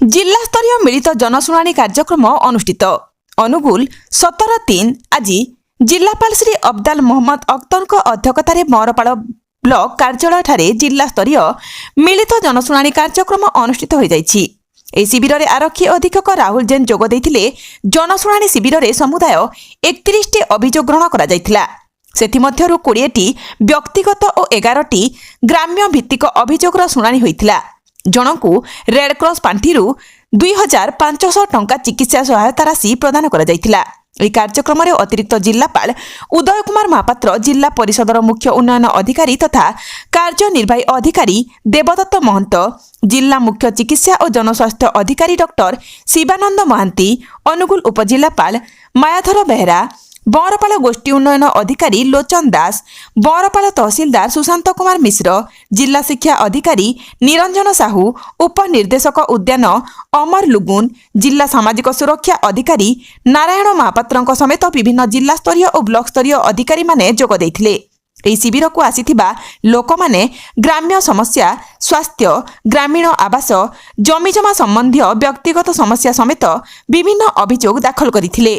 जिल्लास्तरीय मिलित जनशुणाणी कार्यक्रम अनुष्ठित अनुगुल 17-3 आज जिल्लापाल श्री अब्दाल मोहम्मद अख्तर अध्यक्षतार मरपाल ब्लॉक कार्यालय ठारे जिल्लास्तरीय मिलित जनशुणाणी कार्यक्रम अनुष्ठित हो जाइछि। ए शिविर में आरक्षी अधीक्षक राहुल जैन जोग देइथिले। जनशुणाणी शिविर में समुदाय 31टी अभियोग ग्रहण करा जाइथिला। सेथिमध्यरु 20टी व्यक्तिगत और 11टी ग्राम्य भित्तिक अभियोगर शुणाणी होइथिला। जनकू रेडक्रॉस पांठिरु 2500 टंका चिकित्सा सहायता राशि प्रदान करा जाइथिला। ଏହି କାର୍ଯ୍ୟକ୍ରମରେ ଅତିରିକ୍ତ ଜିଲ୍ଲାପାଳ ଉଦୟ କୁମାର ମହାପାତ୍ର, ଜିଲ୍ଲା ପରିଷଦର ମୁଖ୍ୟ ଉନ୍ନୟନ ଅଧିକାରୀ ତଥା କାର୍ଯ୍ୟନିର୍ବାହୀ ଅଧିକାରୀ ଦେବଦତ୍ତ ମହନ୍ତ, ଜିଲ୍ଲା ମୁଖ୍ୟ ଚିକିତ୍ସା ଓ ଜନସ୍ୱାସ୍ଥ୍ୟ ଅଧିକାରୀ ଡକ୍ଟର ଶିବାନନ୍ଦ ମହାନ୍ତି, ଅନୁଗୁଳ ଉପଜିଲ୍ଲାପାଳ ମାୟାଧର ବେହେରା, बरपाल गोष्ठी उन्नयन अधिकारी लोचन दास, बरपाल तहसीलदार सुशांत कुमार मिश्र, जिला शिक्षा अधिकारी निरंजन साहू, उपनिर्देशक उद्यान अमर लुगुन, जिला सामाजिक सुरक्षा अधिकारी नारायण महापात्र समेत विभिन्न जिला स्तरीय और ब्लॉक स्तरीय अधिकारी माने जोग देइथिले। ଏହି ଶିବିରକୁ ଆସିଥିବା ଲୋକମାନେ ଗ୍ରାମ୍ୟ ସମସ୍ୟା, ସ୍ୱାସ୍ଥ୍ୟ, ଗ୍ରାମୀଣ ଆବାସ, ଜମିଜମା ସମ୍ବନ୍ଧୀୟ ବ୍ୟକ୍ତିଗତ ସମସ୍ୟା ସମେତ ବିଭିନ୍ନ ଅଭିଯୋଗ ଦାଖଲ କରିଥିଲେ।